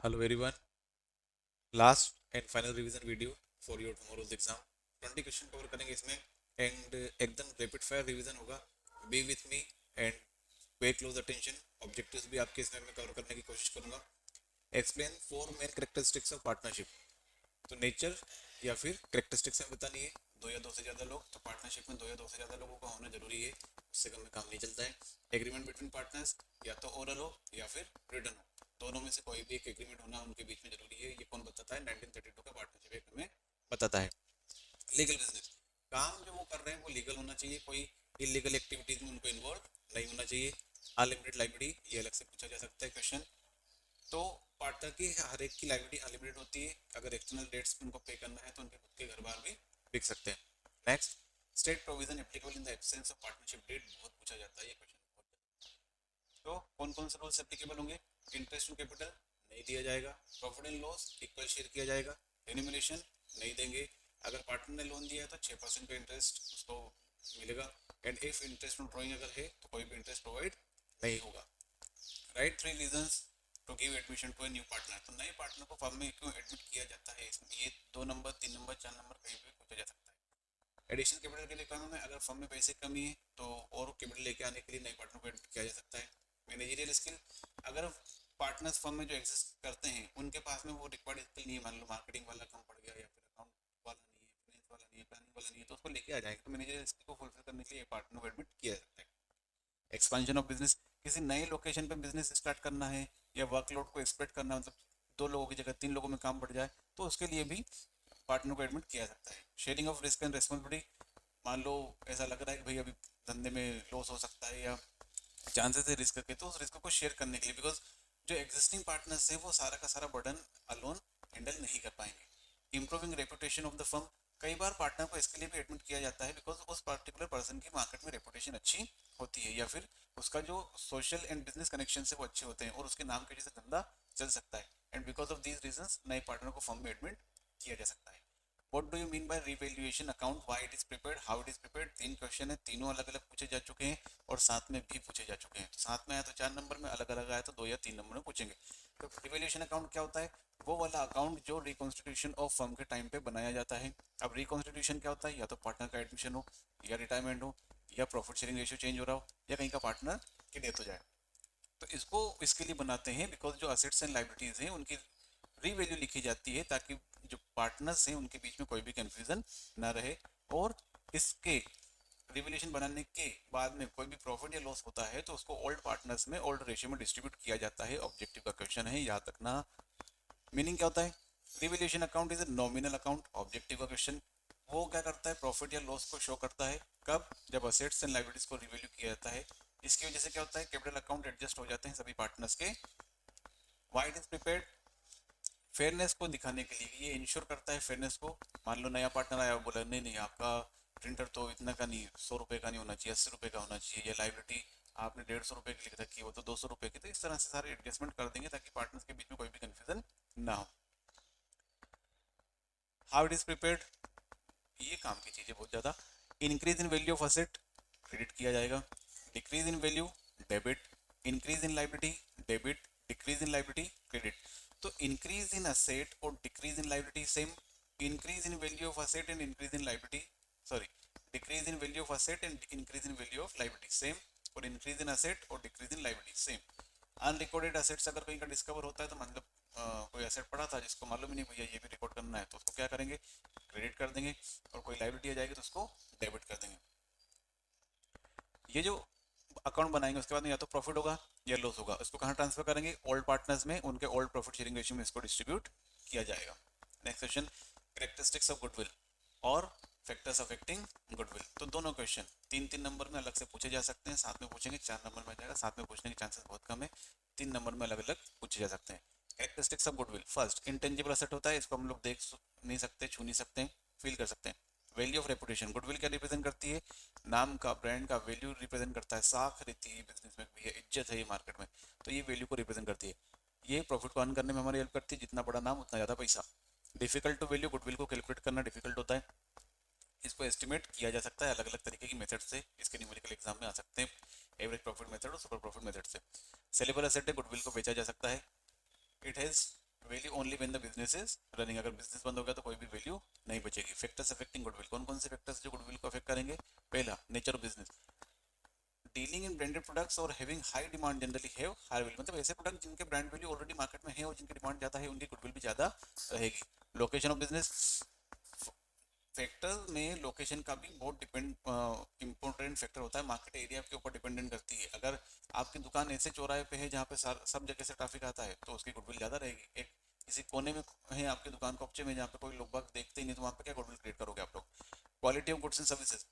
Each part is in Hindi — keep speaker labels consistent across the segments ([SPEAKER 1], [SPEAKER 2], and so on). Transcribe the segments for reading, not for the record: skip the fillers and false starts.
[SPEAKER 1] Hello everyone. Last and final revision video for your tomorrow's exam. 20 question cover करेंगे इसमें एंड एकदम रैपिड फायर रिवीजन होगा. बी विथ मी एंड पे क्लोज अटेंशन. ऑब्जेक्टिव्स भी आपके इसमें मैं कवर करने की कोशिश करूंगा. Explain four main characteristics of partnership. तो नेचर या फिर कैरेक्टरिस्टिक्स में बतानी है. दो या दो से ज़्यादा लोग, तो पार्टनरशिप में दो या दो से ज़्यादा लोगों का होना जरूरी है, उससे कम में काम नहीं चलता है. एग्रीमेंट बिटवीन पार्टनर्स या तो ओरल हो या फिर रिटन हो, दोनों में से कोई भी एक एग्रीमेंट होना उनके बीच में जरूरी है. ये कौन बताता है? 1932 का पार्टनरशिप एक्ट हमें बताता है. लीगल बिजनेस, काम जो वो कर रहे हैं वो लीगल होना चाहिए, कोई इलीगल एक्टिविटीज में उनको इन्वॉल्व नहीं होना चाहिए. अनलिमिटेड लाइबिलिटी, ये अलग से पूछा जा सकता है क्वेश्चन. तो पार्टनर की हर एक की लाइबिलिटी अनलिमिटेड होती है. अगर एक्सटर्नल डेट्स पे उनको पे करना है तो उनके खुद के घर बार भी बिक सकते हैं. Next, state provision applicable in the absence of partnership deed, बहुत पूछा जाता है ये क्वेश्चन. तो कौन कौन से रूल्स एप्लीकेबल होंगे? इंटरेस्ट टू कैपिटल नहीं दिया जाएगा. Profit and loss equal share किया जाएगा. रिन्यूमरेशन नहीं देंगे. अगर पार्टनर ने लोन दिया है तो 6% का इंटरेस्ट उसको मिलेगा. एंड इफ इंटरेस्ट ड्रॉइंग अगर है तो कोई भी इंटरेस्ट प्रोवाइड नहीं होगा. Right, 3 reasons to give admission to a new partner. तो नए पार्टनर को फर्म में क्यों एडमिट किया जाता है, इसमें ये 2 नंबर 3 नंबर 4 नंबर कहीं भी पूछा जा सकता है. एडिशनल कैपिटल के लिए रिक्वायरमेंट है, अगर फर्म में पैसे कमी है तो और कैपिटल लेके आने के लिए नए पार्टनर को एडमिट किया जा सकता है. मैनेजरियल स्किल, अगर पार्टनर्स फर्म में जो एग्जिस्ट करते हैं उनके पास में वो रिक्वायर्ड स्किल नहीं है, मान लो मार्केटिंग वाला कम पड़ गया या फिर अकाउंट वाला नहीं है, फाइनेंस वाला नहीं है, प्लानिंग वाला नहीं है, तो उसको लेके आ जाएगा. तो मैनेजरियल स्किल को फुलफिल करने के लिए पार्टनर को एडमिट किया जा सकता है. एक्सपेंशन ऑफ बिजनेस, किसी नए लोकेशन पे बिजनेस स्टार्ट करना है या वर्कलोड को एक्सपेक्ट करना है, मतलब 2 लोगों की जगह 3 लोगों में काम बढ़ जाए, तो उसके लिए भी पार्टनर को एडमिट किया जा सकता है. Sharing of risk and responsibility, मान लो ऐसा लग रहा है कि भाई अभी धंधे में लॉस हो सकता है या चांसेस है रिस्क के, तो उस रिस्क को शेयर करने के लिए, बिकॉज जो एग्जिस्टिंग पार्टनर्स है वो सारा का सारा बर्डन अलोन हैंडल नहीं कर पाएंगे. Improving reputation of the firm, कई बार पार्टनर को इसके लिए भी एडमिट किया जाता है बिकॉज उस पर्टिकुलर पर्सन की मार्केट में रेपुटेशन अच्छी होती है या फिर उसका जो सोशल एंड बिजनेस कनेक्शन है वो अच्छे होते हैं और उसके नाम के वजह से धंधा चल सकता है. And because of these reasons नए पार्टनर को फर्म में एडमिट किया जा सकता है. What do you mean by revaluation account, why it is prepared, how it is prepared. 3 question है, तीनों अलग अलग पूछे जा चुके हैं और साथ में भी पूछे जा चुके हैं. तो साथ में आया तो 4 नंबर में, अलग अलग आया तो 2 या 3 नंबर में पूछेंगे. तो रिवैल्यूएशन अकाउंट क्या होता है? वो वाला अकाउंट जो रिकॉन्स्टिट्यूशन ऑफ फर्म के टाइम पे बनाया जाता है. अब रिकॉन्स्टिट्यूशन क्या होता है? या तो पार्टनर का एडमिशन हो या रिटायरमेंट हो या प्रॉफिट शेयरिंग रेशियो चेंज हो रहा हो या कहीं का पार्टनर की डेथ हो जाए. तो इसको इसके लिए बनाते हैं बिकॉज जो असेट्स एंड लाइबिलिटीज हैं उनकी रीवैल्यू लिखी जाती है ताकि जो पार्टनर्स हैं उनके बीच में कोई भी कंफ्यूजन ना रहे. और इसके रिवैल्यूएशन बनाने के बाद में कोई भी प्रॉफिट या लॉस होता है तो उसको ओल्ड पार्टनर्स में ओल्ड रेशियो में डिस्ट्रीब्यूट किया जाता है. ऑब्जेक्टिव का क्वेश्चन है, याद रखना. मीनिंग क्या होता है? Revaluation account is a nominal account. Objective का क्वेश्चन, वो क्या करता है? प्रॉफिट या लॉस को शो करता है. कब? जब असेट्स एंड लाइबिलिटीज को रिवैल्यू किया जाता है. इसकी वजह से क्या होता है? कैपिटल अकाउंट एडजस्ट हो जाते हैं सभी पार्टनर्स के. Why it is prepared? Fairness को दिखाने के लिए, ये इंश्योर करता है फेयरनेस को. मान लो नया पार्टनर आया, बोला नहीं नहीं आपका प्रिंटर तो इतना का नहीं, 100 रुपये का नहीं होना चाहिए, 80 रुपये का होना चाहिए. या लाइबिलिटी आपने 150 रुपये की लिख रखी है, वो तो 200 रुपये की. तो इस तरह से सारे एडजस्टमेंट कर देंगे ताकि पार्टनर्स के बीच में कोई भी कंफ्यूजन ना हो. हाउ इट इज प्रिपेयर्ड, ये काम की चीज़ है बहुत ज़्यादा. Increase in value of asset, credit किया जाएगा. Decrease in value, debit. Increase in liability, debit. Decrease in liability, credit. तो इंक्रीज इन असेट और decrease in liability same. Increase in value of asset and increase in liability, sorry, decrease in value of asset and increase in value of liability same. और इंक्रीज इन असेट और decrease in liability same. Unrecorded assets अगर कहीं का डिस्कवर होता है तो मतलब कोई असेट पड़ा था जिसको मालूम ही नहीं भैया ये भी रिकॉर्ड करना है, तो उसको क्या करेंगे? क्रेडिट कर देंगे. और कोई लाइबिलिटी आ जाएगी तो उसको डेबिट कर देंगे. ये जो अकाउंट बनाएंगे उसके बाद में या तो प्रॉफिट होगा या लॉस होगा, उसको कहाँ ट्रांसफर करेंगे? ओल्ड पार्टनर्स में, उनके ओल्ड प्रॉफिट शेयरिंग रेशियो में इसको डिस्ट्रीब्यूट किया जाएगा. Next question, characteristics of goodwill और फैक्टर्स अफेक्टिंग गुडविल. तो दोनों क्वेश्चन 3-3 नंबर में अलग से पूछे जा सकते हैं, साथ में पूछेंगे 4 नंबर में आ जाएगा. साथ में पूछने के चांसेस बहुत कम है, 3 नंबर में अलग अलग पूछे जा सकते हैं. Characteristics of goodwill, first intangible asset होता है, इसको हम लोग देख नहीं सकते, छू नहीं सकते, फील कर सकते हैं. वैल्यू ऑफ रेपुटेशन, गुडविल क्या रिप्रेजेंट करती है? नाम का, ब्रांड का वैल्यू रिप्रेजेंट करता है. साख रहती है बिजनेस में, भैया इज्जत है ये मार्केट में, तो ये वैल्यू को रिप्रेजेंट करती है. ये प्रॉफिट को अर्न करने में हमारी हेल्प करती है, जितना बड़ा नाम उतना ज़्यादा पैसा. डिफिकल्ट टू वैल्यू, गुडविल को कैलकुलेट करना डिफिकल्ट होता है. इसको एस्टिमेट किया जा सकता है अलग अलग तरीके की मेथड से, इसके न्यूमेरिकल एग्जाम में आ सकते हैं. एवरेज प्रॉफिट मेथड और सुपर प्रॉफिट मेथड से. सेलेबल एसेट है, गुडविल को बेचा जा सकता है. It has value only when the business is running, अगर बिजनेस बंद हो गया तो कोई भी वैल्यू नहीं बचेगी। फैक्टर्स अफेक्टिंग गुडविल, कौन कौन से फैक्टर्स जो गुडविल को अफेक्ट करेंगे? पहला, nature of business, dealing in branded products और having high demand generally have higher value, मतलब ऐसे प्रोडक्ट जिनके ब्रांड वैल्यू ऑलरेडी मार्केट में है और जिनकी डिमांड ज्यादा है उनकी गुडविल भी ज्यादा रहेगी। लोकेशन ऑफ बिजनेस, फैक्टर में लोकेशन का भी बहुत इंपॉर्टेंट फैक्टर होता है, मार्केट एरिया के ऊपर डिपेंडेंट करती है। अगर आपकी दुकान ऐसे चौराहे पे है जहाँ पे सब जगह से ट्रैफिक आता है तो उसकी गुडविल ज़्यादा रहेगी। एक किसी कोने में है आपकी दुकान कॉपचे में जहाँ पे कोई लोग बाग देखते ही नहीं, तो वहाँ पे क्या गुडविल क्रिएट करोगे आप लोग? Quality of goods and services,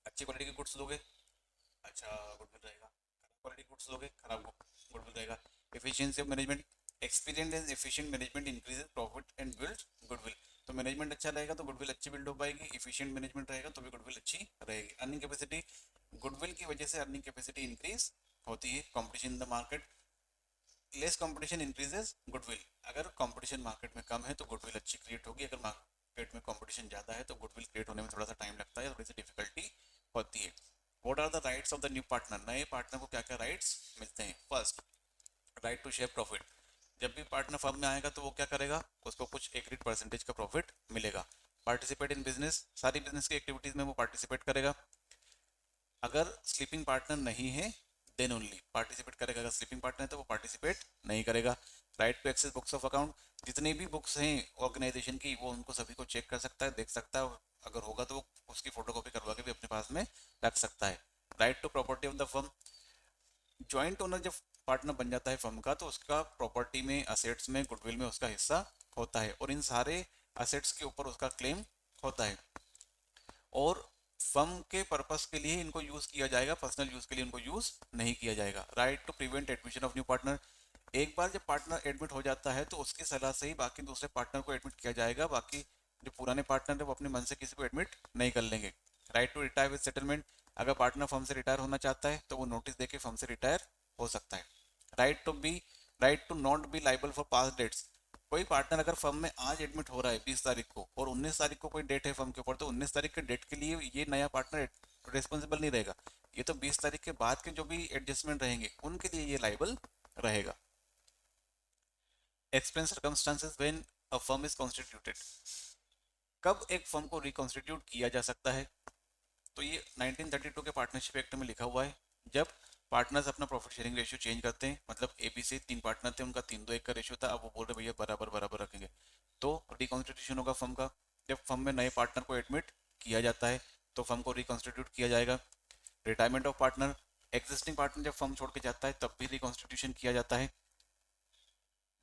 [SPEAKER 1] अच्छी क्वालिटी के गुड्स दोगे, अच्छा गुडविल रहेगा। खराब क्वालिटी गुड्स दोगे, खराब गुडविल रहेगा। Efficiency of management, experience and efficient management increases profit and build goodwill, तो मैनेजमेंट अच्छा रहेगा तो गुडविल अच्छी बिल्ड हो पाएगी, एफिशिएंट मैनेजमेंट रहेगा तो भी गुडविल अच्छी रहेगी। अर्निंग कैपेसिटी, गुडविल की वजह से अर्निंग कैपेसिटी इंक्रीज होती है। Competition in the market, less competition increases goodwill, अगर कंपटीशन मार्केट में कम है तो गुडविल अच्छी क्रिएट होगी, अगर मार्केट में कंपटीशन ज़्यादा है तो गुडविल क्रिएट होने में थोड़ा सा टाइम लगता है, थोड़ी सी डिफिकल्टी होती है। What are the rights of the new partner, नए पार्टनर को क्या क्या राइट्स मिलते हैं? First, right to share profit, जब भी पार्टनर फर्म में आएगा तो वो क्या करेगा, उसको कुछ एग्रीड परसेंटेज का प्रॉफिट मिलेगा। पार्टिसिपेट इन बिजनेस, सारी बिजनेस की एक्टिविटीज में वो पार्टिसिपेट करेगा। अगर स्लीपिंग पार्टनर नहीं है देन ओनली पार्टिसिपेट करेगा, अगर स्लीपिंग पार्टनर है तो वो पार्टिसिपेट नहीं करेगा। Right to access books of account, जितनी भी बुक्स हैं ऑर्गेनाइजेशन की वो उनको सभी को चेक कर सकता है, देख सकता है, अगर होगा तो वो उसकी फोटोकॉपी करवा के भी अपने पास में रख सकता है। Right to property of the firm, joint owner जब पार्टनर बन जाता है फर्म का तो उसका प्रॉपर्टी में, असेट्स में, गुडविल में उसका हिस्सा होता है और इन सारे असेट्स के ऊपर उसका क्लेम होता है और फर्म के पर्पस के लिए इनको यूज किया जाएगा, पर्सनल यूज के लिए इनको यूज नहीं किया जाएगा। Right to prevent admission of new partner, एक बार जब पार्टनर एडमिट हो जाता है तो उसकी सलाह से ही बाकी दूसरे पार्टनर को एडमिट किया जाएगा, बाकी जो पुराने पार्टनर है वो अपने मन से किसी को एडमिट नहीं कर लेंगे। Right to retire with settlement, अगर पार्टनर फर्म से रिटायर होना चाहता है तो वो नोटिस देके फर्म से रिटायर हो सकता है। Right to be, right to not be liable for past debts, कोई पार्टनर अगर फर्म में आज एडमिट हो रहा है 20 तारीख को और 19 तारीख को कोई डेट है फर्म के ऊपर, तो 19 तारीख के डेट के लिए ये नया पार्टनर रिस्पॉन्सिबल नहीं रहेगा, ये तो 20 तारीख के बाद के जो भी एडजस्टमेंट रहेंगे उनके लिए ये लाइबल रहेगा। Explain circumstances when a firm is constituted, कब एक फर्म को रिकॉन्स्टिट्यूट किया जा सकता है? तो ये 1932 के पार्टनरशिप एक्ट में लिखा हुआ है, जब पार्टनर्स अपना प्रॉफिट शेयरिंग रेशियो चेंज करते हैं, मतलब एबीसी 3 पार्टनर थे, उनका 3-2-1 का रेशियो था, अब वो बोल रहे भैया बराबर बराबर रखेंगे, तो रिकॉन्स्टिट्यूशन होगा फर्म का। जब फर्म में नए पार्टनर को एडमिट किया जाता है तो फर्म को रिकॉन्स्टिट्यूट किया जाएगा। Retirement of partner, existing partner जब फर्म छोड़ के जाता है तब भी रिकॉन्स्टिट्यूशन किया जाता है।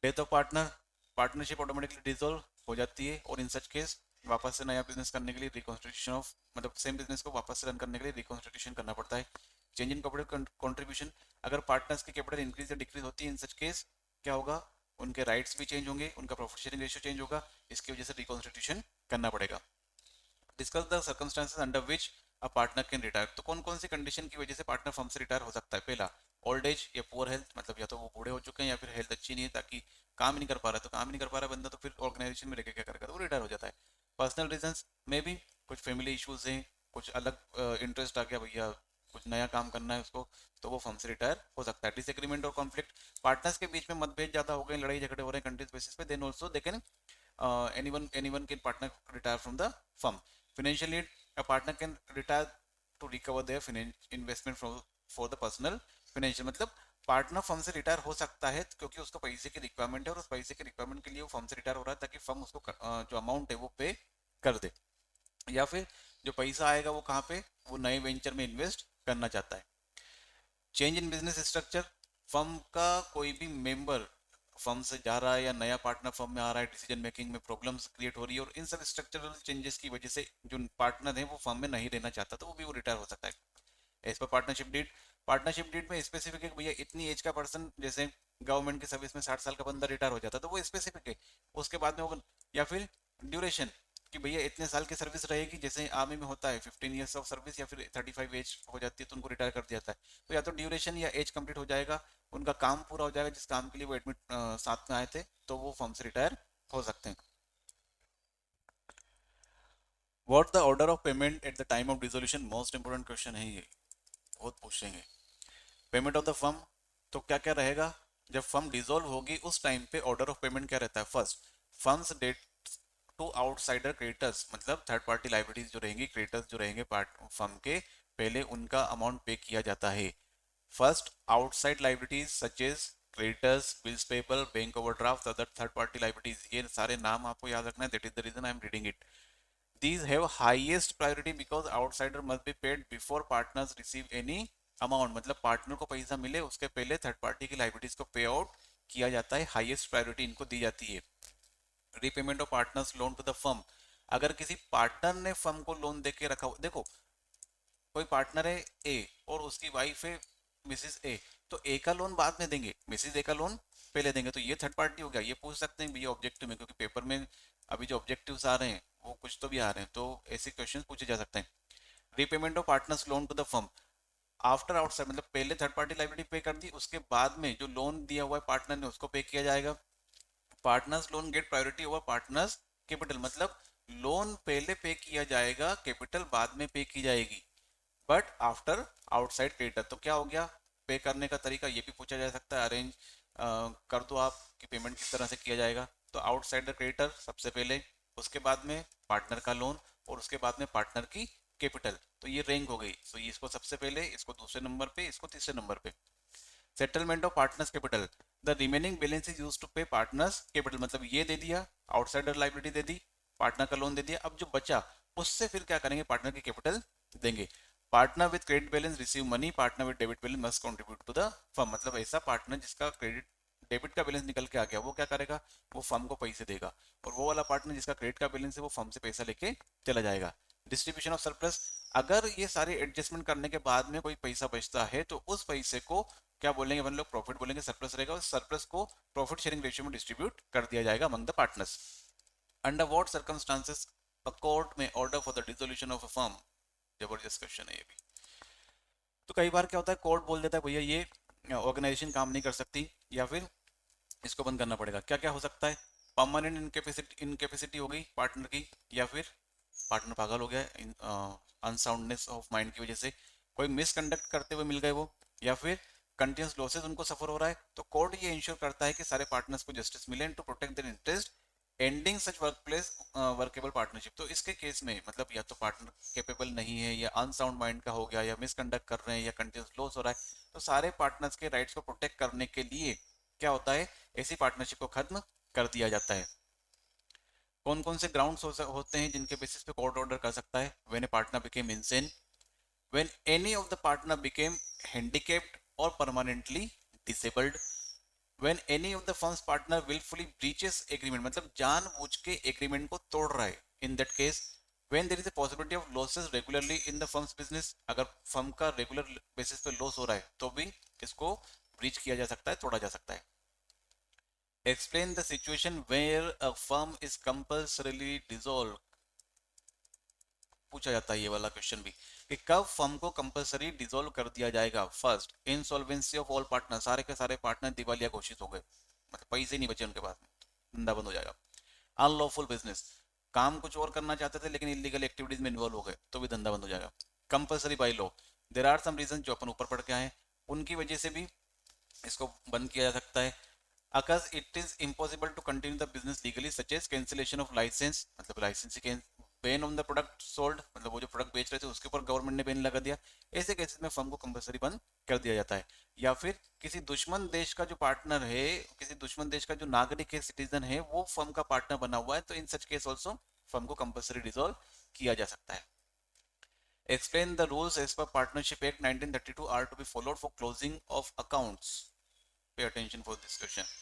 [SPEAKER 1] Death of partner, partnership automatically dissolve हो जाती है और इन सच केस वापस से नया बिजनेस करने के लिए रिकॉन्स्टिट्यूशन ऑफ, मतलब सेम बिजनेस को वापस से रन करने के लिए रिकॉन्स्टिट्यूशन करना पड़ता है। चेंज इन कैपिटल कंट्रीब्यूशन, अगर पार्टनर्स की कैपिटल इंक्रीज या डिक्रीज होती है इन सच केस क्या होगा, उनके राइट्स भी चेंज होंगे, उनका प्रॉफिट शेयरिंग रेशियो चेंज होगा, इसकी वजह से रिकॉन्स्टिट्यूशन करना पड़ेगा। Discuss the circumstances under which a partner can retire, तो कौन कौन सी कंडीशन की वजह से पार्टनर फर्म से रिटायर हो सकता है? पहला, ओल्ड एज या पुअर हेल्थ, मतलब या तो वो बूढ़े हो चुके हैं या फिर हेल्थ अच्छी नहीं है, ताकि काम ही नहीं कर पा रहा है, तो काम ही नहीं कर पा रहा बंदा तो फिर ऑर्गेनाइजेशन में रहकर क्या करेगा, तो वो रिटायर हो जाता है। पर्सनल रीजंस में भी कुछ फैमिली इश्यूज हैं, कुछ अलग इंटरेस्ट आ गया भैया, कुछ नया काम करना है उसको, तो वो फर्म से रिटायर हो सकता है। डिसएग्रीमेंट और कॉन्फ्लिक्ट, पार्टनर्स के बीच में मतभेद ज्यादा हो गए, लड़ाई झगड़े हो रहे हैं कंट्रीज बेसिस पे, then also they can anyone can partner retire from the firm. Financial need, a partner can retire to recover their investment for the personal financial, मतलब पार्टनर फर्म से रिटायर हो सकता है क्योंकि उसको पैसे की रिक्वायरमेंट है और उस पैसे की रिक्वायरमेंट के लिए वो फर्म से रिटायर हो रहा है ताकि फर्म उसको जो अमाउंट है वो पे कर दे, या फिर जो पैसा आएगा वो कहाँ पे, वो नए वेंचर में इन्वेस्ट करना चाहता है। Change in business structure, firm का कोई भी मेंबर फर्म से जा रहा है या नया पार्टनर फर्म में आ रहा है, डिसीजन मेकिंग में प्रॉब्लम्स क्रिएट हो रही है और इन सब स्ट्रक्चरल चेंजेस की वजह से जो पार्टनर है वो फर्म में नहीं रहना चाहता तो वो भी वो रिटायर हो सकता है। एज पर पार्टनरशिप डीड, पार्टनरशिप डीड में स्पेसिफिक है भैया इतनी एज का पर्सन, जैसे गवर्नमेंट की सर्विस में 60 साल का बंदा रिटायर हो जाता है तो वो स्पेसिफिक है, उसके बाद में वो, या फिर ड्यूरेशन कि भैया इतने साल की सर्विस रहेगी, जैसे आर्मी में होता है 15 ईयर्स ऑफ सर्विस या फिर 35 एज हो जाती है तो उनको रिटायर कर दिया जाता है, तो या तो ड्यूरेशन या एज कंप्लीट हो जाएगा, उनका काम पूरा हो जाएगा जिस काम के लिए वो एडमिट साथ में आए थे, तो वो फर्म से रिटायर हो सकते हैं। What the order of payment at the time of dissolution, most important question है ये, बहुत पूछेंगे। पेमेंट ऑफ द फर्म, तो क्या क्या रहेगा, जब फर्म डिसॉल्व होगी उस टाइम पे ऑर्डर ऑफ पेमेंट क्या रहता है? First, firm's debt to outsider creditors, मतलब थर्ड पार्टी लाइबिलिटीज जो रहेंगी, क्रेडिटर्स जो रहेंगे पार्ट फर्म के, पहले उनका अमाउंट पे किया जाता है। First, outside liabilities such as creditors, bills payable, bank overdraft, other third party liabilities, ये सारे नाम आपको याद रखना है। That is the reason I am reading it. These have highest priority because outsider must be paid before partners receive any amount, मतलब पार्टनर को पैसा मिले उसके पहले थर्ड पार्टी की लाइबिलिटीज को पे आउट किया जाता है, हाईएस्ट प्रायोरिटी इनको दी जाती है। Repayment of partner's loan to the firm, अगर किसी पार्टनर ने फर्म को लोन देके रखा हो, देखो कोई पार्टनर है ए और उसकी वाइफ है मिसिस ए, तो ए का लोन बाद में देंगे, मिसिस ए का लोन पहले देंगे, तो ये थर्ड पार्टी हो गया। ये पूछ सकते हैं भैया ऑब्जेक्टिव में, क्योंकि पेपर में अभी जो ऑब्जेक्टिव्स आ रहे हैं वो कुछ तो भी आ रहे हैं, तो ऐसे क्वेश्चन पूछे जा सकते हैं। Repayment of partner's loan to the firm after outside, मतलब पहले थर्ड पार्टी लाइबिलिटी पे कर दी, उसके बाद में जो लोन दिया हुआ है पार्टनर ने उसको पे किया जाएगा। Partner's loan get priority over partner's capital, मतलब लोन पहले पे किया जाएगा, कैपिटल बाद में पे की जाएगी, बट आफ्टर आउटसाइड क्रेडिटर। तो क्या हो गया, पे करने का तरीका ये भी पूछा जा सकता है, अरेंज कर दो आप कि पेमेंट किस तरह से किया जाएगा। तो आउटसाइड द क्रेडिटर सबसे पहले, उसके बाद में पार्टनर का लोन, और उसके बाद में पार्टनर की कैपिटल, तो ये रैंक हो गई। सो ये इसको सबसे पहले, इसको दूसरे नंबर पे, इसको तीसरे नंबर पे। Settlement of partner's capital, the remaining balance is used to pay partner's capital, मतलब ये दे दिया, आउटसाइडर लाइबिलिटी दे दी, पार्टनर का लोन दे दिया, अब जो बचा उससे फिर क्या करेंगे, पार्टनर की कैपिटल देंगे। Partner with credit balance receive money, partner with debit balance must contribute to the firm, मतलब ऐसा पार्टनर जिसका क्रेडिट डेबिट का बैलेंस निकल के आ गया वो क्या करेगा, वो फर्म को पैसे देगा, और वो वाला पार्टनर जिसका क्रेडिट का बैलेंस है वो फर्म से पैसा लेके चला जाएगा। डिस्ट्रीब्यूशन ऑफ सरप्लस, अगर ये सारे एडजस्टमेंट करने के बाद में कोई पैसा बचता है तो उस पैसे को क्या बोलेंगे, अपन लोग प्रॉफिट बोलेंगे, सरप्लस रहेगा, और सरप्लस को प्रॉफिट शेयरिंग रेशियो में डिस्ट्रीब्यूट कर दिया जाएगा among the partners. Under what circumstances a court में order for the dissolution of a firm, जबरदस्त क्वेश्चन है ये भी। तो कई बार क्या होता है, कोर्ट बोल देता है भैया ये ऑर्गेनाइजेशन काम नहीं कर सकती, या फिर इसको बंद करना पड़ेगा। क्या क्या हो सकता है, परमानेंट इनकेपेसिटी हो गई पार्टनर की, या फिर पार्टनर पागल हो गया अनसाउंडनेस ऑफ माइंड की वजह से, कोई मिसकंडक्ट करते हुए मिल गए वो, या फिर कंटिन्यूस लॉसेस उनको सफर हो रहा है। तो कोर्ट ये इंश्योर करता है कि सारे पार्टनर्स को जस्टिस मिले to protect their interest ending such workplace workable partnership. तो इसके केस में मतलब या तो पार्टनर कैपेबल नहीं है, या अनसाउंड माइंड का हो गया, या मिसकंडक्ट कर रहे हैं, या कंटिन्यूस लॉस हो रहा है, तो सारे पार्टनर्स के राइट्स को प्रोटेक्ट करने के लिए क्या होता है, ऐसी पार्टनरशिप को खत्म कर दिया जाता है। कौन कौन से ग्राउंड्स होते हैं जिनके बेसिस पे कोर्ट ऑर्डर कर सकता है, when a partner became insane, when any of the partner became handicapped और permanently disabled, when any of the firm's partner wilfully breaches agreement, मतलब जानबूझ के एग्रीमेंट को तोड़ रहा है, in that case when there is a possibility of losses regularly in the firm's business, अगर फर्म का रेगुलर बेसिस पे लॉस हो रहा है तो भी इसको ब्रीच किया जा सकता है, तोड़ा जा सकता है। Explain the situation where a firm is compulsorily dissolved, पूछा जाता है ये वाला क्वेश्चन भी, कि कब फर्म को कंपलसरी डिसॉल्व कर दिया जाएगा। First, insolvency of all partner, सारे के सारे पार्टनर दिवालिया घोषित हो गए, मतलब पैसे नहीं बचे उनके पास, धंधा बंद हो जाएगा। अनलॉफुल बिजनेस, काम कुछ और करना चाहते थे लेकिन इलीगल एक्टिविटीज में इन्वॉल्व हो गए तो भी धंधा बंद हो जाएगा। Compulsory by law, there are some reason जो अपन ऊपर पढ़ के आए, उनकी वजह से भी इसको बंद किया जा सकता है। अकस it is impossible to continue the business legally such as cancellation of licence, मतलब licence ban on the product sold, मतलब वो जो प्रोडक्ट बेच रहे थे उसके ऊपर गवर्नमेंट ने बैन लगा दिया, ऐसे केसेस में फर्म को कंपलसरी बंद कर दिया जाता है। या फिर किसी दुश्मन देश का जो पार्टनर है, किसी दुश्मन देश का जो नागरिक है, सिटीजन है, वो फर्म का पार्टनर बना हुआ है, तो इन सच केस ऑल्सो फर्म को कंपलसरी डिसॉल्व किया जा सकता है। Explain the rules as per Partnership Act 1932 are to be followed for closing of accounts. Pay attention for this question.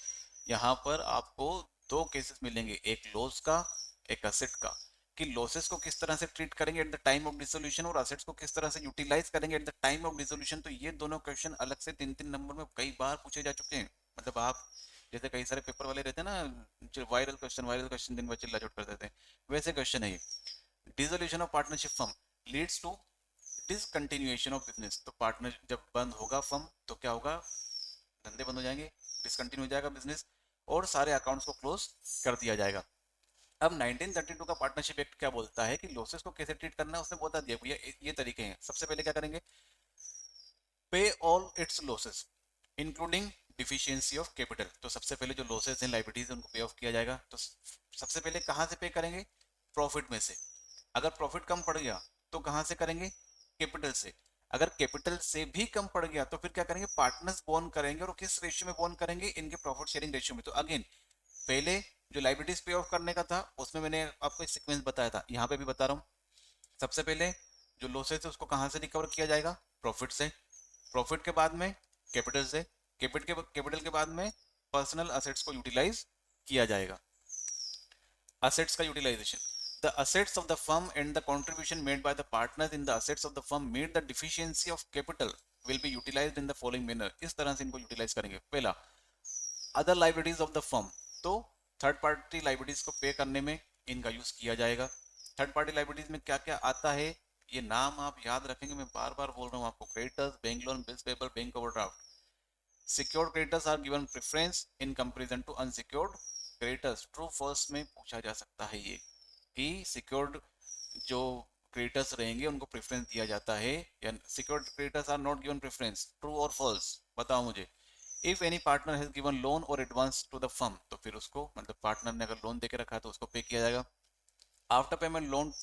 [SPEAKER 1] यहाँ पर आपको दो केसेस मिलेंगे, एक लॉस का, एक असेट का, कि लॉसेस को किस तरह से ट्रीट करेंगे at the time of dissolution और असेट्स को किस तरह से यूटिलाइज करेंगे at the time of dissolution. तो ये दोनों क्वेश्चन अलग से 3-3 नंबर में कई बार पूछे जा चुके हैं। मतलब आप जैसे कई सारे पेपर वाले रहते हैं ना, जो वायरल क्वेश्चन दिन भर चिल्ला चोट कर देते हैं, वैसे क्वेश्चन है ये। Dissolution of partnership firm leads to discontinuation of business, तो पार्टनर जब बंद होगा फर्म तो क्या होगा, धंधे बंद हो जाएंगे, डिसकंटिन्यू हो जाएगा बिजनेस, और सारे अकाउंट्स को क्लोज कर दिया जाएगा। अब 1932 का पार्टनरशिप एक्ट क्या बोलता है कि लॉसेस को कैसे ट्रीट करना है, उसने बता दिया भैया ये तरीके हैं। सबसे पहले क्या करेंगे, पे all it's losses including deficiency of capital. तो सबसे पहले जो लॉसेस हैं, लाइबिलिटीज, उनको पे ऑफ किया जाएगा। तो सबसे पहले कहाँ से पे करेंगे? प्रॉफिट में से। अगर प्रॉफिट कम पड़ गया तो कहाँ से करेंगे? कैपिटल से। अगर कैपिटल से भी कम पड़ गया तो फिर क्या करेंगे? पार्टनर्स बोन करेंगे। और किस रेशियो में बोन करेंगे? इनके प्रॉफिट शेयरिंग रेशियो में। तो अगेन पहले जो लाइबिलिटीज पे ऑफ करने का था उसमें मैंने आपको एक सीक्वेंस बताया था, यहाँ पे भी बता रहा हूँ। सबसे पहले जो लॉसेस है उसको कहाँ से रिकवर किया जाएगा? प्रॉफिट से। प्रॉफिट के बाद में कैपिटल से। कैपिटल के बाद में पर्सनल असेट्स को यूटिलाइज किया जाएगा। assets का utilization, the assets of the firm and the contribution made by the partners in the assets of the firm meet the deficiency of capital will be utilized in the following manner। इस तरह से इनको यूटिलाइज करेंगे। पहला, other liabilities of the firm, तो थर्ड पार्टी लाइबिलिटीज को पे करने में इनका यूज किया जाएगा। थर्ड पार्टी लाइबिलिटीज में क्या क्या आता है ये नाम आप याद रखेंगे, मैं बार बार बोल रहा हूँ आपको। Creditors, bank loan, bills payable, bank overdraft. Secured creditors are given preference in comparison to unsecured creditors. True false में पूछा जा सकता है ये कि सिक्योर्ड जो क्रेडिटर्स रहेंगे उनको प्रेफरेंस दिया जाता है या secured creditors are not given preference. True और फॉल्स बताओ मुझे। If any partner has given loan और एडवांस टू द फर्म, तो फिर उसको मतलब पार्टनर ने अगर लोन देके रखा है तो उसको पे किया जाएगा। After payment loan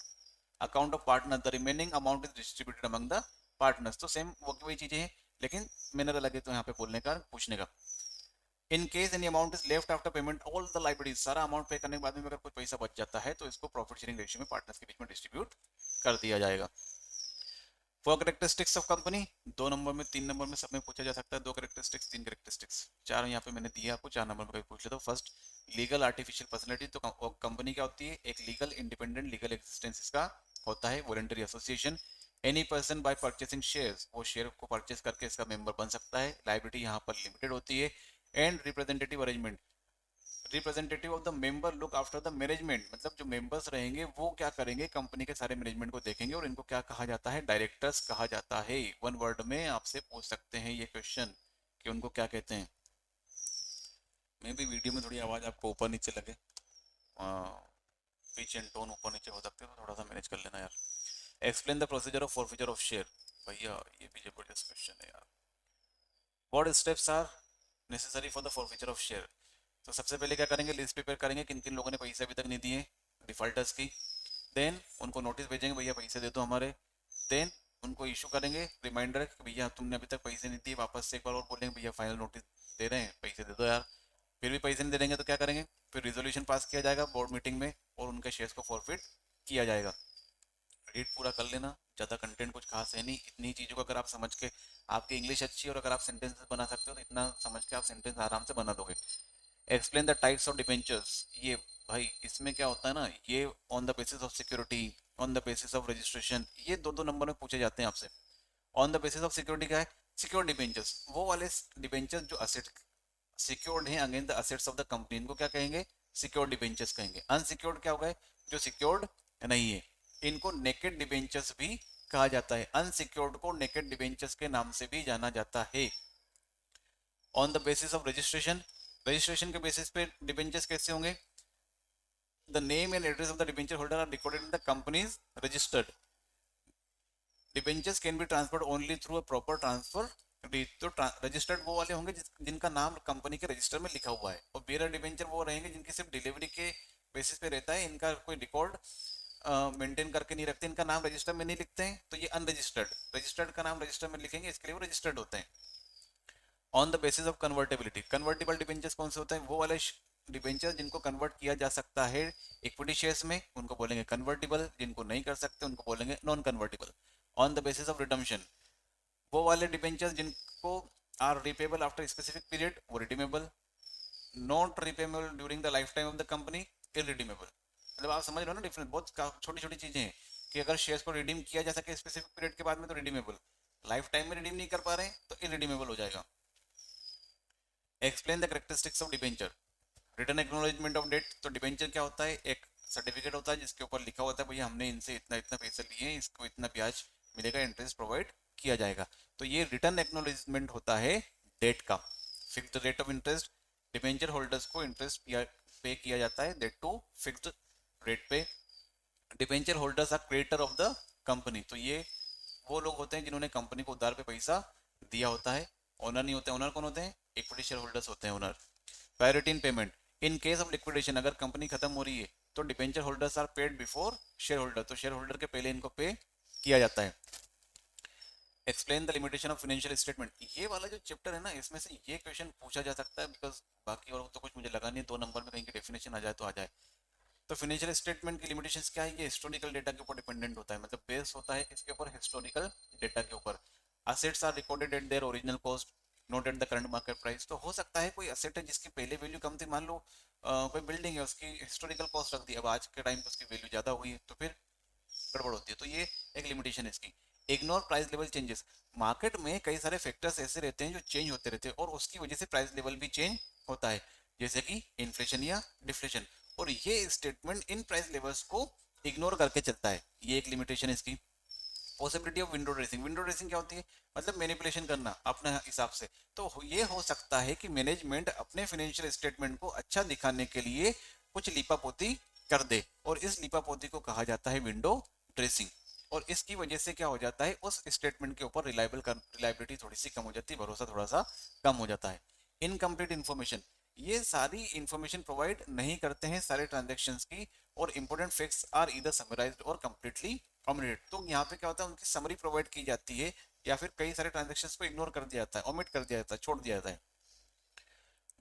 [SPEAKER 1] account of partner the remaining amount is distributed among the partners. तो सेम वही चीजें हैं लेकिन मैंने लगे तो यहाँ पे बोलने का पूछने का। In case any amount is left after payment all the liabilities, सारा अमाउंट पे करने के बाद में अगर कोई पैसा बच जाता है तो इसको प्रॉफिट शेयरिंग रेशियो में पार्टनर्स के बीच में डिस्ट्रीब्यूट कर दिया जाएगा। Four characteristics of company, 2 number में 3 नंबर में सब में पूछा जा सकता है। 2 कैरेक्टरिस्टिक्स 3 कैरेक्टरिस्टिक्स 4 यहाँ पे मैंने दिया आपको, 4 नंबर में कभी पूछ लेता हूँ। First, legal artificial personality. तो कंपनी क्या होती है? एक लीगल इंडिपेंडेंट लीगल एग्जिस्टेंस इसका होता है। Voluntary association. Any person by purchasing shares, वो शेयर को परचेस करके इसका मेंबर बन सकता है। लाइबिलिटी यहाँ पर लिमिटेड होती है। And representative arrangement, representative of the member look after the management, मतलब जो मेंबर्स रहेंगे वो क्या करेंगे? कंपनी के सारे मैनेजमेंट को देखेंगे। और इनको क्या कहा जाता है? डायरेक्टर्स कहा जाता है। वन वर्ड में आपसे पूछ सकते हैं ये क्वेश्चन कि उनको क्या कहते हैं। मे भी वीडियो में थोड़ी आवाज आपको ऊपर नीचे लगे, पिच एंड टोन ऊपर नीचे हो सकते हैं, तो थोड़ा सा मैनेज कर लेना यार। Explain the procedure of forfeiture of share. भैया ये भी जबरदस्त क्वेश्चन है यार। What steps are necessary for the forfeiture of share. तो सबसे पहले क्या करेंगे? लिस्ट प्रिपेयर करेंगे किन किन लोगों ने पैसे अभी तक नहीं दिए, डिफॉल्टर्स की। देन उनको नोटिस भेजेंगे, भैया पैसे दे दो हमारे। देन उनको इशू करेंगे रिमाइंडर कि भैया तुमने अभी तक पैसे नहीं दिए, वापस से एक बार और बोलेंगे भैया फाइनल नोटिस दे रहे हैं, पैसे दे दो यार। फिर भी पैसे नहीं दे देंगे तो क्या करेंगे? फिर रिजोल्यूशन पास किया जाएगा बोर्ड मीटिंग में और उनके शेयर्स को फॉरफिट किया जाएगा। रीड पूरा कर लेना, ज़्यादा कंटेंट कुछ खास है नहीं। इतनी चीज़ों को अगर आप समझ के, आपकी इंग्लिश अच्छी है और अगर आप सेंटेंसेस बना सकते हो तो इतना समझ के आप सेंटेंस आराम से बना दोगे। Explain the types of debentures. ये भाई इसमें क्या होता है ना, ये on the basis of security, on the basis of registration, ये दो दो नंबर में पूछे जाते हैं आपसे। On the basis of security क्या है? सिक्योर डिबेंचर्स, वो वाले डिबेंचर्स जो असेट सिक्योर्ड हैं against the assets of the company, इनको क्या कहेंगे? सिक्योर डिबेंचर्स कहेंगे। अनसिक्योर्ड क्या होगा? जो सिक्योर्ड नहीं है, इनको नेकेड डिबेंचर्स भी कहा जाता है। अनसिक्योर्ड को नेकेड डिबेंचर्स के नाम से भी जाना जाता है। On the basis of registration, registration के बेसिस पे डिबेंचर्स कैसे होंगे? The name and address of the debenture holder are recorded in the company's registered. Debentures can be transferred only through a proper transfer deed. तो रजिस्टर्ड वो वाले होंगे जिनका नाम कंपनी के रजिस्टर में लिखा हुआ है, और बेयर डिबेंचर वो रहेंगे जिनकी सिर्फ डिलीवरी के बेसिस पे रहता है, इनका कोई रिकॉर्ड मेंटेन करके नहीं रखते, इनका नाम रजिस्टर में नहीं लिखते हैं, तो ये अनरजिस्टर्ड। रजिस्टर्ड का नाम रजिस्टर में लिखेंगे, इसके लिए वो रजिस्टर्ड होते हैं। On the basis of convertibility, convertible debentures कौन से होते हैं? वो वाले डिबेंचर जिनको कन्वर्ट किया जा सकता है इक्विटी शेयर्स में, उनको बोलेंगे कन्वर्टिबल। जिनको नहीं कर सकते उनको बोलेंगे non convertible. On the basis of redemption, वो वाले डिबेंचर्स जिनको are repayable after specific period, वो redeemable. Not repayable during the lifetime of the company, irredeemable. मतलब आप समझ रहे हो ना डिफरेंस, बहुत छोटी छोटी चीजें हैं कि अगर शेयर्स को रिडीम किया जा सके स्पेसिफिक पीरियड के बाद में तो रिडीमेबल, लाइफ टाइम में रिडीम नहीं कर पा रहे हैं तो इरिडीमेबल हो जाएगा। Explain the characteristics of debenture. Return acknowledgement of debt, तो डिबेंचर क्या होता है? एक सर्टिफिकेट होता है जिसके ऊपर लिखा होता है भैया हमने इनसे इतना इतना पैसे लिए हैं, इसको इतना ब्याज मिलेगा, इंटरेस्ट प्रोवाइड किया जाएगा। तो ये रिटर्न एक्नॉलेजमेंट होता है डेट का। Fixed rate of interest, debenture holders को इंटरेस्ट पे किया जाता है, डेट टू फिक्स्ड रेट पे। Debenture holders are creditor of the company, तो ये वो लोग होते हैं जिन्होंने कंपनी को उधार पे पैसा दिया होता है। ओनर नहीं होते। ओनर कौन होते हैं?
[SPEAKER 2] इक्विटी शेयर होल्डर्स होते हैं owner. Priority in payment, in case of liquidation अगर कंपनी खत्म हो रही है तो debenture holders are paid before share holder, तो शेयर होल्डर के पहले इनको पे किया जाता है। Explain the limitation of financial statement, ये वाला जो चैप्टर है ना इसमें से ये क्वेश्चन पूछा जा सकता है, बिकॉज बाकी और तो कुछ मुझे लगा नहीं 2 नंबर में कहीं की डेफिनेशन आ जाए तो आ जाए। तो फाइनेंशियल स्टेटमेंट की लिमिटेशंस क्या है, ये हिस्टोरिकल डेटा के ऊपर डिपेंडेंट होता है, मतलब बेस होता है इसके ऊपर हिस्टोरिकल डेटा के ऊपर। Assets are recorded at their original cost not at the current market price, तो हो सकता है कोई असेट है जिसकी पहले वैल्यू कम थी, मान लो कोई बिल्डिंग है उसकी हिस्टोरिकल कॉस्ट रख दी, अब आज के टाइम पे उसकी वैल्यू ज्यादा हुई है तो फिर गड़बड़ होती है, तो ये एक लिमिटेशन है इसकी। Ignore price level changes, market में कई सारे फैक्टर्स ऐसे रहते हैं जो चेंज होते रहते हैं और उसकी वजह से प्राइस लेवल भी चेंज होता है, जैसे कि इन्फ्लेशन या डिफ्लेशन, और ये स्टेटमेंट इन प्राइस लेवल्स को इग्नोर करके चलता है, ये एक लिमिटेशन है इसकी। Possibility of window dressing, window dressing क्या होती है, मतलब मैनिपुलेशन करना अपने हिसाब से, तो ये हो सकता है कि मैनेजमेंट अपने फाइनेंशियल स्टेटमेंट को अच्छा दिखाने के लिए कुछ लीपापोती कर दे, और इस लीपापोती को कहा जाता है विंडो ड्रेसिंग, और इसकी वजह से क्या हो जाता है उस स्टेटमेंट के ऊपर रिलायबिलिटी थोड़ी सी कम हो जाती है, भरोसा थोड़ा सा कम हो जाता है। इनकम्प्लीट इन्फॉर्मेशन, ये सारी इंफॉर्मेशन प्रोवाइड नहीं करते हैं सारे ट्रांजेक्शन्स की, और इंपॉर्टेंट फैक्ट्स आर इधर समराइज्ड और कंप्लीटली ओमिटेड, तो यहाँ पे क्या होता है उनकी समरी प्रोवाइड की जाती है, या फिर कई सारे ट्रांजेक्शन्स को इग्नोर कर दिया जाता है, ओमिट कर दिया जाता है, छोड़ दिया जाता है।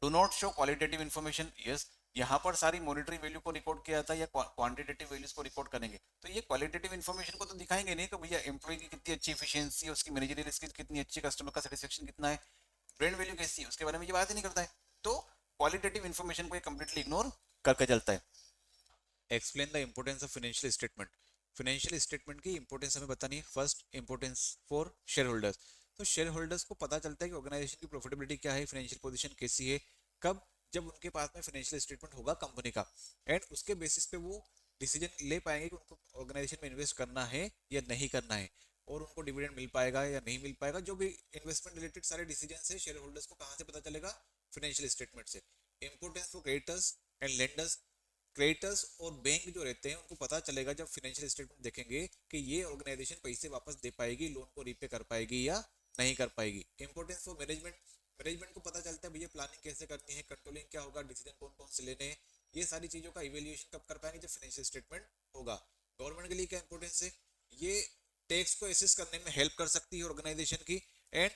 [SPEAKER 2] Do not show qualitative information, yes, यहाँ पर सारी मॉनिटरी वैल्यू को रिकॉर्ड किया जाता है या क्वांटिटेटिव वैल्यूज को रिकॉर्ड करेंगे, तो ये क्वालिटेटिव इन्फॉर्मेशन को तो दिखाएंगे नहीं कि भैया एम्प्लॉय की कितनी अच्छी एफिशिएंसी है, उसकी मैनेजरियल स्किल कितनी अच्छी, कस्टमर का सेटिस्फेक्शन कितना है, ब्रांड वैल्यू कैसी है, उसके बारे में ये बात ही नहीं करता है, तो क्वालिटेटिव इन्फॉर्मेशन को ये कंप्लीटली इग्नोर करके चलता है।
[SPEAKER 1] Explain the importance of financial statement, financial statement की इंपॉर्टेंस हमें बतानी है। First importance for share holders, तो शेयर होल्डर्स को पता चलता है कि ऑर्गेनाइजेशन की प्रॉफिटेबिलिटी क्या है, फाइनेंशियल पोजीशन कैसी है, कब, जब उनके पास में फाइनेंशियल स्टेटमेंट होगा कंपनी का, एंड उसके बेसिस पे वो डिसीजन ले पाएंगे कि उनको ऑर्गेनाइजेशन में इन्वेस्ट करना है या नहीं करना है, और उनको डिविडेंड मिल पाएगा या नहीं मिल पाएगा, जो भी इन्वेस्टमेंट रिलेटेड सारे डिसीजन है शेयर होल्डर्स को कहाँ से पता चलेगा, फाइनेंशियल स्टेटमेंट से। Importance for creditors and lenders, creditors और बैंक जो रहते हैं उनको पता चलेगा जब फाइनेंशियल स्टेटमेंट देखेंगे कि ये ऑर्गेनाइजेशन पैसे वापस दे पाएगी, लोन को रीपे कर पाएगी या नहीं कर पाएगी। इंपॉर्टेंस फॉर मैनेजमेंट, मैनेजमेंट को पता चलता है भैया प्लानिंग कैसे करनी है, कंट्रोलिंग क्या होगा, डिसीजन कौन कौन से लेने हैं, ये सारी चीजों का इवेल्युएशन कब कर पाएंगे, जब फाइनेंशियल स्टेटमेंट होगा। गवर्नमेंट के लिए क्या इंपॉर्टेंस है, ये टैक्स को असिस्ट करने में हेल्प कर सकती है ऑर्गेनाइजेशन की, एंड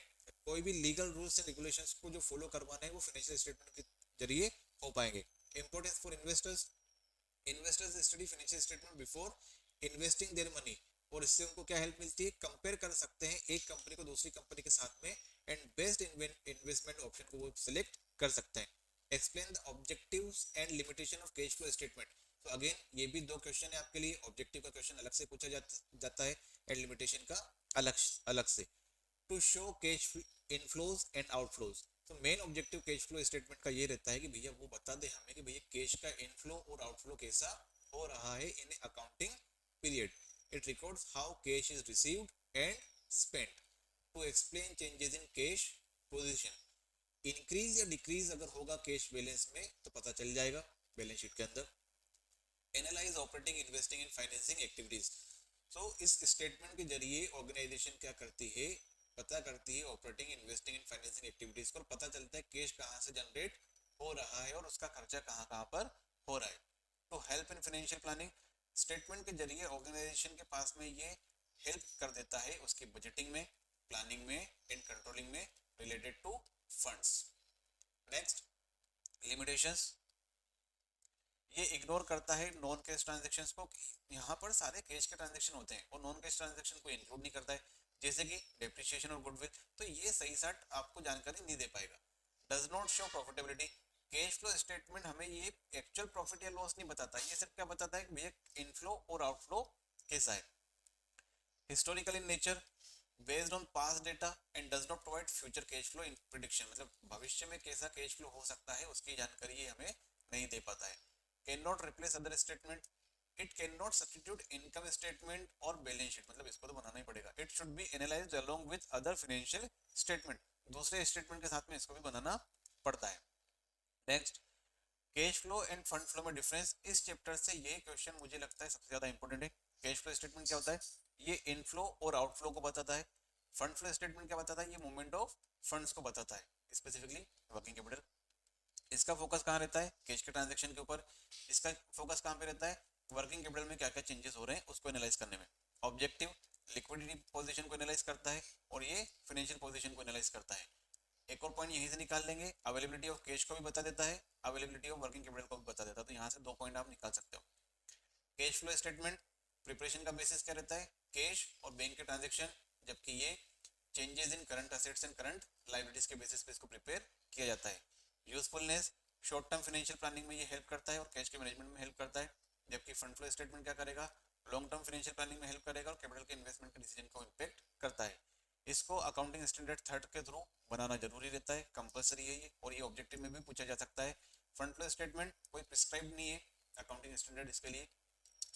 [SPEAKER 1] कोई भी लीगल रूल्स एंड रेगुलेशंस को जो फॉलो करवाना है वो फाइनेंशियल स्टेटमेंट के जरिए हो पाएंगे। Importance for investors, investors study financial statement before investing their money, और इससे उनको क्या हेल्प मिलती है, कंपेयर कर सकते हैं एक कंपनी को दूसरी कंपनी के साथ में, एंड बेस्ट इन्वेस्टमेंट ऑप्शन को वो सिलेक्ट कर सकते हैं। Explain the objectives and limitation of cash flow statement, तो अगेन ये भी 2 क्वेश्चन है आपके लिए, ऑब्जेक्टिव का क्वेश्चन अलग से पूछा जाता है एंड लिमिटेशन का अलग अलग से। To show cash inflows and outflows, तो main objective cash flow statement का ये रहता है कि भैया वो बता दे हमें कि भैया कैश का इनफ्लो और आउटफ्लो कैसा हो रहा है in accounting period. It records how cash is received and spent. To explain changes in cash position, increase या डिक्रीज अगर होगा कैश बैलेंस में तो पता चल जाएगा बैलेंस शीट के अंदर। Analyse operating investing and financing activities, तो इस स्टेटमेंट के जरिए ऑर्गेनाइजेशन क्या करती है, पता करती है operating investing and financing activities को, पता चलता है कैश कहाँ से जनरेट हो रहा है और उसका खर्चा कहाँ कहाँ पर हो रहा है। तो help in financial planning, statement के जरिए ऑर्गेनाइजेशन के पास में ये हेल्प कर देता है उसकी बजटिंग में, प्लानिंग में एंड कंट्रोलिंग में related to funds. Next, limitations, ये इग्नोर करता है नॉन कैश ट्रांजेक्शन को, यहाँ पर सारे कैश के ट्रांजेक्शन होते हैं और नॉन कैश ट्रांजेक्शन को इंक्लूड नहीं करता है, जैसे कि डेप्रिसिएशन और गुडविल, तो ये सही साट आपको जानकारी नहीं दे पाएगा। Does not show profitability, cash flow statement हमें ये एक्चुअल प्रॉफिट या लॉस नहीं बताता, ये सिर्फ क्या बताता है कि भैया इनफ्लो और आउटफ्लो कैसा है। Historical in nature, based on past data and does not provide future cash flow in prediction, मतलब भविष्य में कैसा कैश फ्लो हो सकता है उसकी जानकारी ये हमें नहीं दे पाता है। Can not replace other statement, it can not substitute income statement और बैलेंस शीट, मतलब इसको तो बनाना ही पड़ेगा। It should be analysed along with other financial statement, दूसरे स्टेटमेंट के साथ में इसको भी बनाना पड़ता है। Next, cash flow end fund flow में डिफरेंस, इस चैप्टर से ये क्वेश्चन मुझे लगता है सबसे ज्यादा इंपॉर्टेंट है। कैश फ्लो स्टेटमेंट क्या होता है, ये इनफ्लो और आउटफ्लो को बताता है,
[SPEAKER 2] फंड फ्लो स्टेटमेंट क्या बताता है? ये मूवमेंट ऑफ फंड्स को बताता है, स्पेसिफिकली वर्किंग कैपिटल। इसका फोकस कहाँ रहता है? कैश के ट्रांजेक्शन के ऊपर। इसका फोकस कहाँ पे रहता है? वर्किंग कैपिटल में क्या क्या चेंजेस हो रहे हैं उसको एनालाइज करने में। ऑब्जेक्टिव लिक्विडिटी पोजीशन को एनालाइज करता है और ये फाइनेंशियल पोजीशन को एनालाइज करता है। एक और पॉइंट यहीं से निकाल लेंगे, अवेलेबिलिटी ऑफ कैश को भी बता देता है, अवेलेबिलिटी ऑफ वर्किंग कैपिटल को भी बता देता है। तो यहाँ से 2 पॉइंट आप निकाल सकते हो। कैश फ्लो स्टेटमेंट प्रिपरेशन का बेसिस क्या रहता है? कैश और बैंक के ट्रांजेक्शन, जबकि ये changes in current assets and current liabilities के बेसिस पे इसको प्रिपेयर किया जाता है। Usefulness short term financial planning में ये हेल्प करता है और कैश के मैनेजमेंट में हेल्प करता है, जबकि फंड फ्लो स्टेटमेंट क्या करेगा? लॉन्ग टर्म फाइनेंशियल प्लानिंग में हेल्प करेगा और कैपिटल के इन्वेस्टमेंट के डिसीजन को इम्पेक्ट करता है। इसको अकाउंटिंग स्टैंडर्ड 3 के थ्रू बनाना जरूरी रहता है, कंपलसरी है ये, और ये ऑब्जेक्टिव में भी पूछा जा सकता है। फंड फ्लो स्टेटमेंट कोई प्रिस्क्राइब नहीं है अकाउंटिंग स्टैंडर्ड इसके लिए।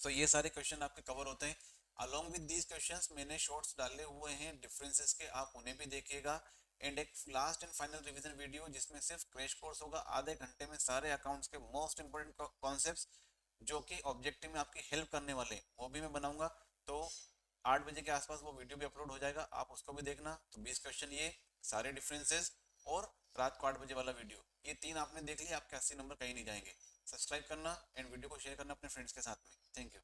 [SPEAKER 2] तो ये सारे क्वेश्चन आपके कवर होते हैं। अलोंग विद दीज क्वेश्चंस मैंने शॉर्ट्स डाले हुए हैं डिफरेंसेस के, आप उन्हें भी देखिएगा। एंड एक last and final revision video जिसमें सिर्फ क्रैश कोर्स होगा, आधे घंटे में सारे अकाउंट्स के मोस्ट इंपोर्टेंट कॉन्सेप्ट्स जो कि ऑब्जेक्टिव में आपकी हेल्प करने वाले वो भी मैं बनाऊंगा। तो 8 बजे के आसपास वो वीडियो भी अपलोड हो जाएगा, आप उसको भी देखना। तो 20 क्वेश्चन ये सारे डिफरेंसेस और रात को 8 बजे वाला वीडियो, ये 3 आपने देख लिया, आपके 80 नंबर कहीं नहीं जाएंगे। सब्सक्राइब करना एंड वीडियो को शेयर करना अपने फ्रेंड्स के साथ में। Thank you.